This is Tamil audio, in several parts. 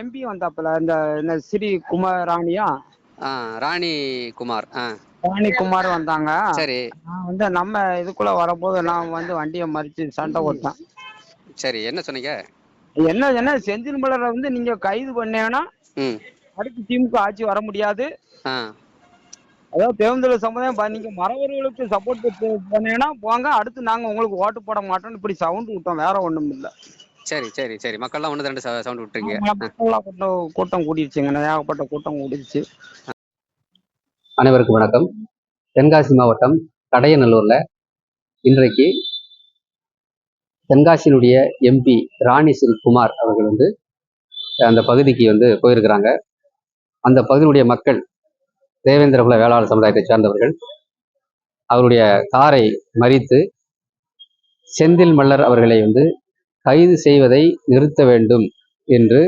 எம்பி வந்தாப்புல இந்த ஸ்ரீ குமார் ராணியா ராணி குமார். ராணி குமார் வந்தாங்க. சரி. நான் நம்ம இதுக்குள்ள வரும்போது நான் வண்டியை மறிச்சு சண்டை போட்டேன். சரி, என்ன சொன்னீங்க? என்ன செந்தில் மலரை நீங்க கைது பண்ணேன்னா அடுத்து திமுக ஆட்சி வர முடியாது. அதாவது தேர்தல் சமுதாயம் நீங்க மறவர்களுக்கு சப்போர்ட் பண்ணீங்கன்னா போங்க, அடுத்து நாங்க உங்களுக்கு ஓட்டு போட மாட்டோம்னு இப்படி சவுண்ட் விட்டோம், வேற ஒண்ணும் இல்ல. சரி சரி சரி, மக்கள்லாம் ஒன்று ரெண்டு சவுண்ட் விட்டுருங்க. கூட்டம் கூடிடுச்சுங்க, ஏகப்பட்ட கூட்டம் கூடிடுச்சு. அனைவருக்கும் வணக்கம். தென்காசி மாவட்டம் கடையநல்லூர்ல இன்றைக்கு தென்காசியினுடைய எம்பி ராணி ஸ்ரீ குமார் அவர்கள் அந்த பகுதிக்கு போயிருக்கிறாங்க. அந்த பகுதியினுடைய மக்கள் தேவேந்திரகுல வேளாளர் சமுதாயத்தை சார்ந்தவர்கள் அவருடைய காரை மறித்து செந்தில் மல்லர் அவர்களை கைது செய்வதை நிறுத்த வேண்டும் என்று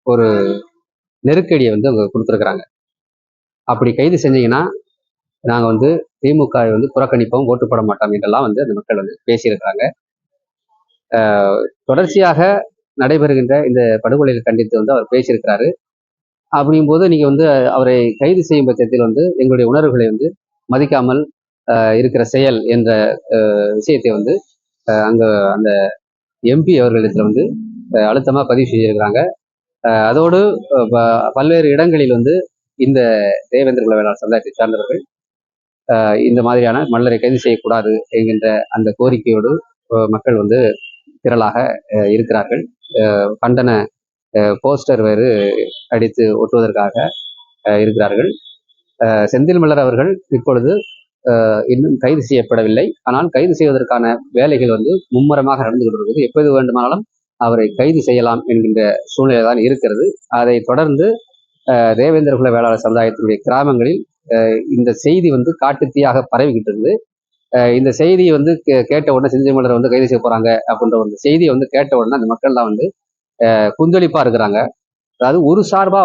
ஒரு நெருக்கடியை அவங்க கொடுத்துருக்குறாங்க. அப்படி கைது செஞ்சீங்கன்னா நாங்கள் திமுக புறக்கணிப்போம், ஓட்டு போட மாட்டோம் என்றெல்லாம் அந்த மக்கள் பேசியிருக்கிறாங்க. தொடர்ச்சியாக நடைபெறுகின்ற இந்த படுகொலையை கண்டித்து அவர் பேசியிருக்கிறாரு. அப்படிங்கும்போது நீங்கள் அவரை கைது செய்யும் பட்சத்தில் எங்களுடைய உணர்வுகளை மதிக்காமல் இருக்கிற செயல் என்ற விஷயத்தை அங்கே அந்த எம்பி அவர்களிடத்தில் அழுத்தமாக பதிவு செஞ்சிருக்கிறாங்க. அதோடு பல்வேறு இடங்களில் இந்த தேவேந்திர குல வேளாளர் சமுதாயத்தை சார்ந்தவர்கள் இந்த மாதிரியான மல்லரை கைது செய்யக்கூடாது என்கின்ற அந்த கோரிக்கையோடு மக்கள் திரளாக இருக்கிறார்கள். கண்டன போஸ்டர் வேறு அடித்து ஒட்டுவதற்காக இருக்கிறார்கள். செந்தில் மல்லர் அவர்கள் இப்பொழுது இன்னும் கைது செய்யப்படவில்லை. ஆனால் கைது செய்வதற்கான வேலைகள் மும்முரமாக நடந்து கொண்டிருக்கிறது. எப்போது வேண்டுமானாலும் அவரை கைது செய்யலாம் என்கின்ற சூழ்நிலை தான் இருக்கிறது. அதை தொடர்ந்து தேவேந்திர குல வேளாளர் சமுதாயத்தினுடைய கிராமங்களில் இந்த செய்தி காட்டுத்தீயாக பரவிக்கிட்டு இருந்து இந்த செய்தியை கேட்ட உடனே செந்தில் மல்லர் கைது செய்ய போறாங்க அப்படின்ற ஒரு செய்தியை கேட்ட உடனே அந்த மக்கள்லாம் குந்தளிப்பா இருக்கிறாங்க. அதாவது ஒரு சார்பா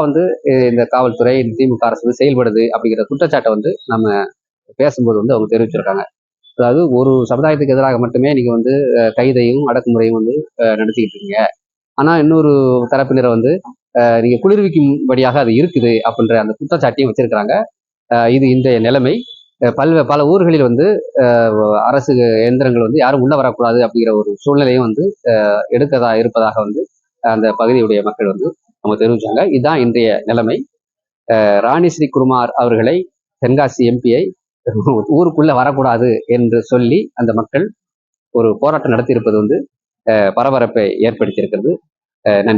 இந்த காவல்துறை திமுக அரசு செயல்படுது அப்படிங்கிற குற்றச்சாட்டை நம்ம பேசும்போது அவங்க தெரிவிச்சிருக்காங்க. அதாவது ஒரு சமுதாயத்துக்கு எதிராக மட்டுமே நீங்க கைதையும் அடக்குமுறையும் நடத்திக்கிட்டு இருக்கீங்க, ஆனா இன்னொரு தரப்பினரை நீங்க குளிர்விக்கும்படியாக அது இருக்குது அப்படின்ற அந்த குற்றச்சாட்டையும் வச்சிருக்கிறாங்க. இது இன்றைய நிலைமை. பல ஊர்களில் அரசு எந்திரங்கள் யாரும் உள்ள வரக்கூடாது அப்படிங்கிற ஒரு சூழ்நிலையும் எடுக்கதா இருப்பதாக அந்த பகுதியுடைய மக்கள் நம்ம தெரிவிச்சாங்க. இதுதான் இன்றைய நிலைமை. ராணி ஸ்ரீ குமார் அவர்களை தென்காசி எம்பியை ஊருக்குள்ள வரக்கூடாது என்று சொல்லி அந்த மக்கள் ஒரு போராட்டம் நடத்தியிருப்பது பரபரப்பை ஏற்படுத்தியிருக்கிறது. நன்றி.